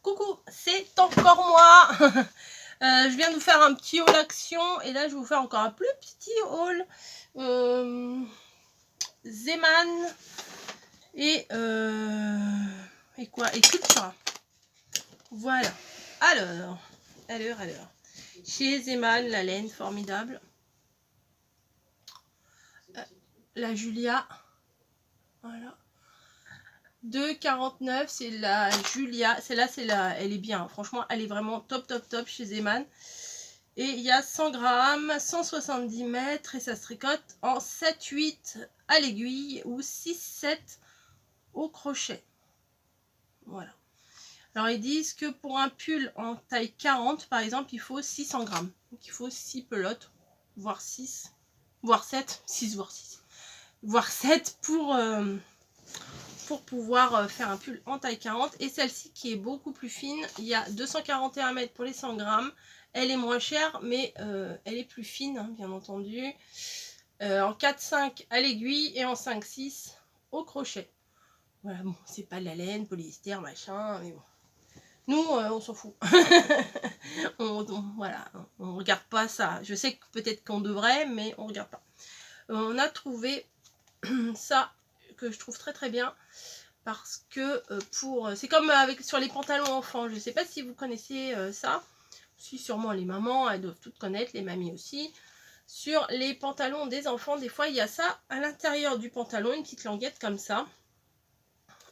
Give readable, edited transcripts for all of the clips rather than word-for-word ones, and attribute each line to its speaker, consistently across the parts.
Speaker 1: Coucou, c'est encore moi. Je viens de vous faire un petit haul action et là je vais vous faire encore un plus petit haul Zeman et quoi, et Cultura. Voilà. Alors chez Zeman, la laine formidable, la Julia, voilà. 2,49, c'est la Julia. Celle-là, elle est bien. Franchement, elle est vraiment top chez Zeman. Et il y a 100 grammes, 170 mètres et ça se tricote en 7-8 à l'aiguille ou 6-7 au crochet. Voilà. Alors, ils disent que pour un pull en taille 40, par exemple, il faut 600 grammes. Donc, il faut 6 pelotes, voire 6, voire 7, 6, voire 6, voire 7 pour pouvoir faire un pull en taille 40. Et celle-ci qui est beaucoup plus fine, il y a 241 mètres pour les 100 grammes. Elle est moins chère, mais elle est plus fine, hein, bien entendu. En 4-5 à l'aiguille et en 5-6 au crochet. Voilà, bon, c'est pas de la laine, polyester, machin, mais bon. Nous, on s'en fout. Voilà, on regarde pas ça. Je sais que peut-être qu'on devrait, mais on regarde pas. On a trouvé ça que je trouve très bien parce que c'est comme sur les pantalons enfants. Je sais pas si vous connaissez ça. Si, sûrement les mamans, elles doivent toutes connaître, les mamies aussi. Sur les pantalons des enfants, des fois il y a ça à l'intérieur du pantalon, une petite languette comme ça,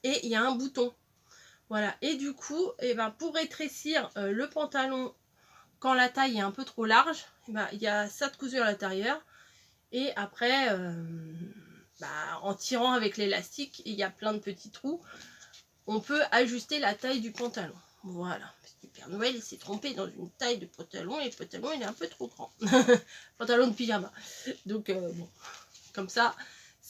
Speaker 1: et il y a un bouton. Voilà, et du coup, pour rétrécir le pantalon quand la taille est un peu trop large, il y a ça de cousu à l'intérieur. Et après, en tirant avec l'élastique, il y a plein de petits trous, on peut ajuster la taille du pantalon. Voilà, parce que Père Noël s'est trompé dans une taille de pantalon et le pantalon il est un peu trop grand. Pantalon de pyjama. Donc bon, comme ça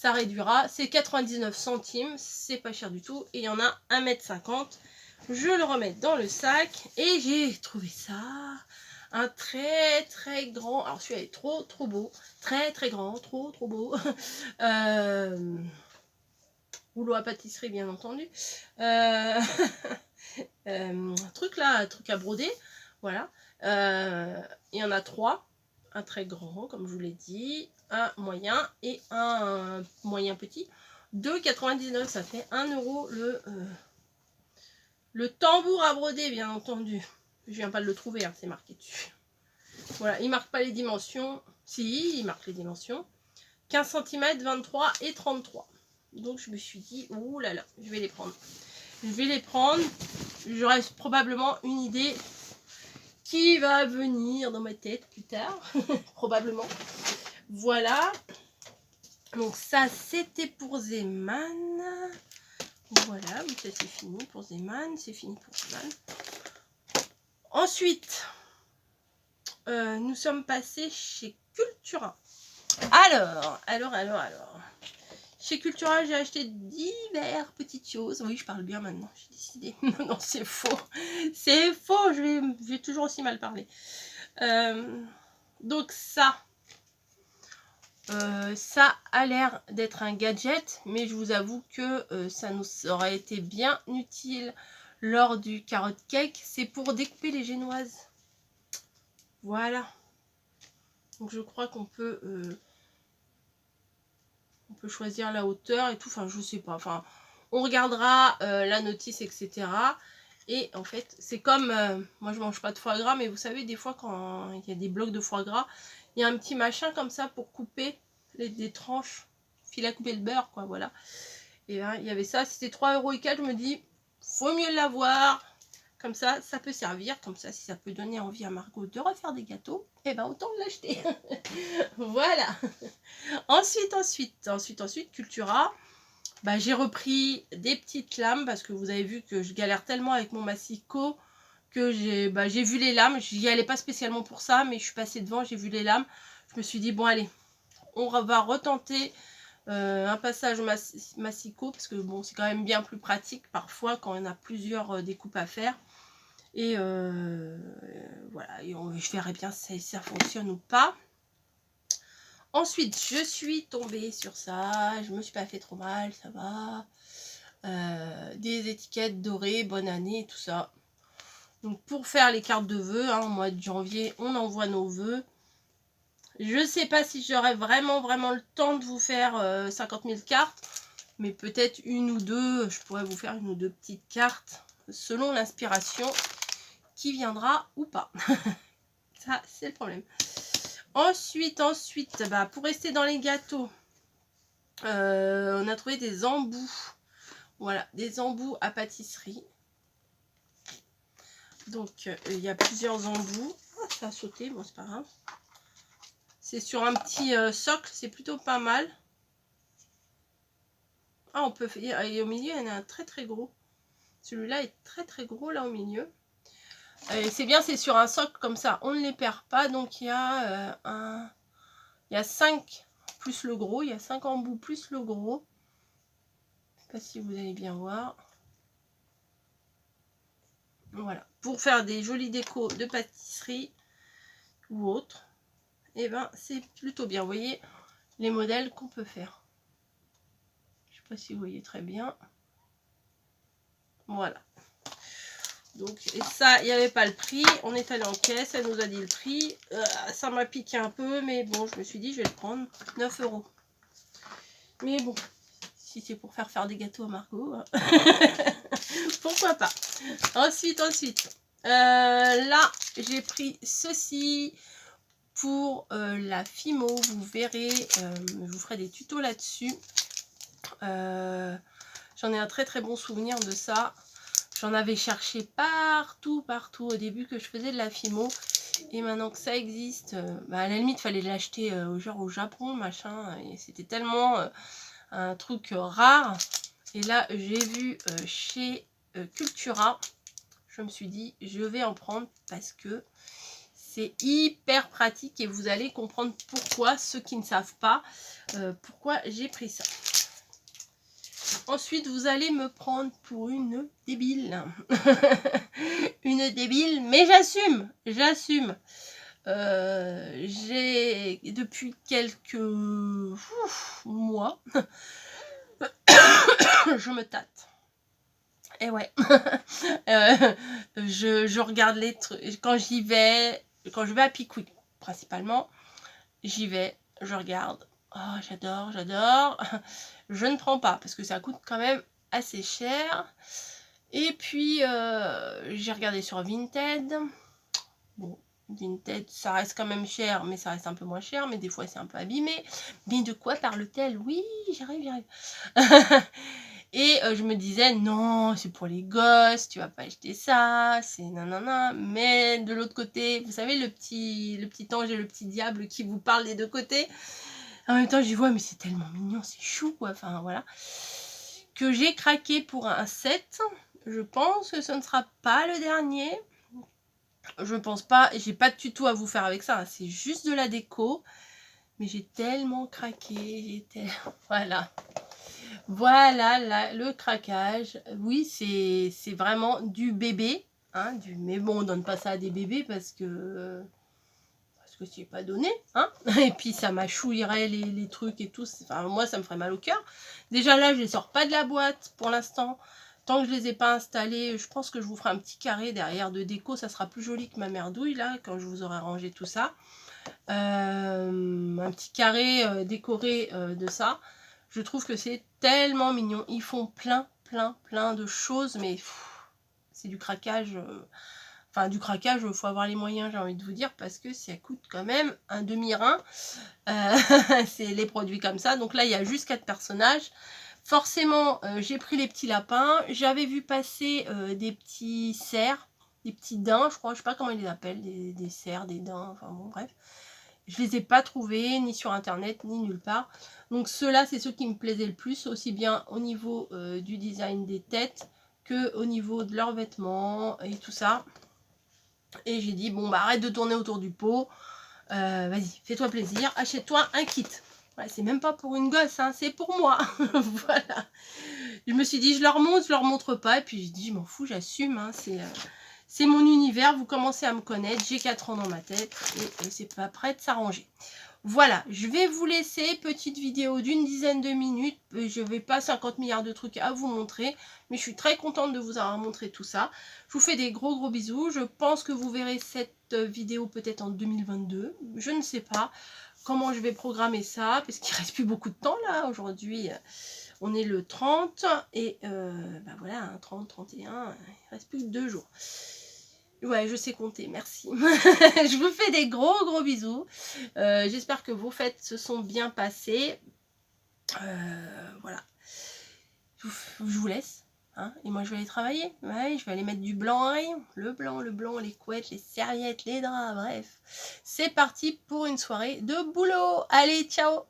Speaker 1: réduira. C'est 99 centimes, c'est pas cher du tout. Et il y en a 1,50 m. Je le remets dans le sac et j'ai trouvé ça. Un très grand, alors celui-là est trop beau, très grand, trop beau. Rouleau à pâtisserie bien entendu. Truc à broder, voilà. Il y en a 3, un très grand comme je vous l'ai dit, un moyen et un moyen petit. 2,99 €, ça fait 1 € le tambour à broder bien entendu. Je viens pas de le trouver, hein, c'est marqué dessus. Voilà, il marque pas les dimensions. Si, il marque les dimensions. 15 cm, 23 et 33. Donc je me suis dit, ouh là là, je vais les prendre. J'aurai probablement une idée qui va venir dans ma tête plus tard. Probablement. Voilà. Donc ça, c'était pour Zeman. Voilà, ça c'est fini pour Zeman. C'est fini pour Zeman. Ensuite, nous sommes passés chez Cultura. Alors. Chez Cultura, j'ai acheté diverses petites choses. Oui, je parle bien maintenant, j'ai décidé. Non, c'est faux. C'est faux, je vais toujours aussi mal parler. Donc ça a l'air d'être un gadget, mais je vous avoue que ça nous aurait été bien utile lors du carrot cake. C'est pour découper les génoises. Voilà. Donc je crois qu'on peut... on peut choisir la hauteur et tout, enfin je sais pas, enfin on regardera la notice etc. Et en fait c'est comme, moi je mange pas de foie gras, mais vous savez des fois quand il y a des blocs de foie gras, il y a un petit machin comme ça pour couper des tranches, fil à couper le beurre quoi, voilà. Et il y avait ça, c'était 3 € et quelques, je me dis faut mieux l'avoir. Comme ça peut servir, comme ça si ça peut donner envie à Margot de refaire des gâteaux, et ben autant l'acheter. Voilà. Ensuite, Cultura. J'ai repris des petites lames parce que vous avez vu que je galère tellement avec mon massicot que j'ai vu les lames. J'y allais pas spécialement pour ça, mais je suis passée devant, j'ai vu les lames. Je me suis dit, bon allez, on va retenter un passage massicot parce que bon, c'est quand même bien plus pratique parfois quand on a plusieurs découpes à faire. Et voilà, et je verrai bien si ça fonctionne ou pas. Ensuite, je suis tombée sur ça, je me suis pas fait trop mal, ça va. Des étiquettes dorées, bonne année, tout ça. Donc pour faire les cartes de vœux, hein, au mois de janvier, on envoie nos vœux. Je ne sais pas si j'aurai vraiment le temps de vous faire 50 000 cartes. Mais peut-être une ou deux, je pourrais vous faire une ou deux petites cartes. Selon l'inspiration qui viendra ou pas. Ça, c'est le problème. Ensuite, bah, pour rester dans les gâteaux, on a trouvé des embouts. Voilà, des embouts à pâtisserie. Donc, il y a plusieurs embouts. Ah, ça a sauté, bon, c'est pas grave. C'est sur un petit socle, c'est plutôt pas mal. Ah, on peut faire. Et au milieu, il y en a un très gros. Celui-là est très gros, là, au milieu. C'est bien, c'est sur un socle comme ça, on ne les perd pas. Donc, il y a il y a 5 plus le gros. Il y a 5 embouts plus le gros. Je ne sais pas si vous allez bien voir. Voilà, pour faire des jolies décos de pâtisserie ou autre, et ben c'est plutôt bien. Vous voyez les modèles qu'on peut faire. Je sais pas si vous voyez très bien. Voilà. Donc, et ça, il n'y avait pas le prix. On est allé en caisse, elle nous a dit le prix. Ça m'a piqué un peu, mais bon, je me suis dit, je vais le prendre. 9 €. Mais bon, si c'est pour faire des gâteaux à Margot, pourquoi pas. Ensuite, là, j'ai pris ceci pour la Fimo. Vous verrez, je vous ferai des tutos là-dessus. J'en ai un très bon souvenir de ça. J'en avais cherché partout au début que je faisais de la Fimo. Et maintenant que ça existe, bah à la limite, il fallait l'acheter genre au Japon, machin. Et c'était tellement un truc rare. Et là, j'ai vu chez Cultura. Je me suis dit, je vais en prendre parce que c'est hyper pratique. Et vous allez comprendre pourquoi, ceux qui ne savent pas, pourquoi j'ai pris ça. Ensuite, vous allez me prendre pour une débile. Une débile, mais j'assume. J'ai, depuis quelques mois, je me tâte. Et ouais. Je regarde les trucs. Quand je vais à Pickwick, principalement, j'y vais, je regarde. Oh, j'adore. Je ne prends pas parce que ça coûte quand même assez cher. Et puis, j'ai regardé sur Vinted. Bon, Vinted, ça reste quand même cher, mais ça reste un peu moins cher. Mais des fois, c'est un peu abîmé. Mais de quoi parle-t-elle? Oui, j'arrive. Et je me disais, non, c'est pour les gosses, tu vas pas acheter ça, c'est nanana. Mais de l'autre côté, vous savez, le petit ange et le petit diable qui vous parlent des deux côtés. En même temps, j'y vois, mais c'est tellement mignon, c'est chou, quoi. Enfin, voilà. Que j'ai craqué pour un set. Je pense que ce ne sera pas le dernier. Je pense pas. J'ai pas de tuto à vous faire avec ça. C'est juste de la déco. Mais j'ai tellement craqué. Voilà. Voilà le craquage. Oui, c'est vraiment du bébé. Hein, mais bon, on donne pas ça à des bébés parce que c'est pas donné. Hein. Et puis ça m'achouillerait les trucs et tout. Enfin, moi, ça me ferait mal au cœur. Déjà là, je les sors pas de la boîte pour l'instant. Tant que je les ai pas installés, je pense que je vous ferai un petit carré derrière de déco. Ça sera plus joli que ma merdouille là, quand je vous aurai rangé tout ça. Un petit carré décoré de ça. Je trouve que c'est tellement mignon. Ils font plein de choses, mais c'est du craquage. Enfin, du craquage, il faut avoir les moyens, j'ai envie de vous dire, parce que ça coûte quand même un demi-rein. C'est les produits comme ça. Donc là, il y a juste 4 personnages. Forcément, j'ai pris les petits lapins. J'avais vu passer des petits cerfs, des petits daims, je crois. Je sais pas comment ils les appellent, des cerfs, des daims, enfin bon, bref. Je les ai pas trouvés, ni sur internet, ni nulle part. Donc ceux-là, c'est ceux qui me plaisaient le plus, aussi bien au niveau du design des têtes que au niveau de leurs vêtements et tout ça. Et j'ai dit, bon, bah arrête de tourner autour du pot. Vas-y, fais-toi plaisir, achète-toi un kit. Ouais, c'est même pas pour une gosse, hein, c'est pour moi. Voilà. Je me suis dit, je leur montre pas. Et puis j'ai dit, je m'en fous, j'assume. Hein, c'est mon univers, vous commencez à me connaître. J'ai 4 ans dans ma tête et c'est pas prêt de s'arranger. Voilà, je vais vous laisser, petite vidéo d'une dizaine de minutes. Je vais pas 50 milliards de trucs à vous montrer, mais je suis très contente de vous avoir montré tout ça. Je vous fais des gros bisous. Je pense que vous verrez cette vidéo peut-être en 2022. Je ne sais pas comment je vais programmer ça, parce qu'il reste plus beaucoup de temps là. Aujourd'hui, on est le 30 et voilà, 30, 31, il reste plus que 2 jours. Ouais, je sais compter, merci. Je vous fais des gros bisous. J'espère que vos fêtes se sont bien passées. Voilà. Je vous laisse. Hein, et moi, je vais aller travailler. Ouais, je vais aller mettre du blanc à rayon. Le blanc, les couettes, les serviettes, les draps, bref. C'est parti pour une soirée de boulot. Allez, ciao!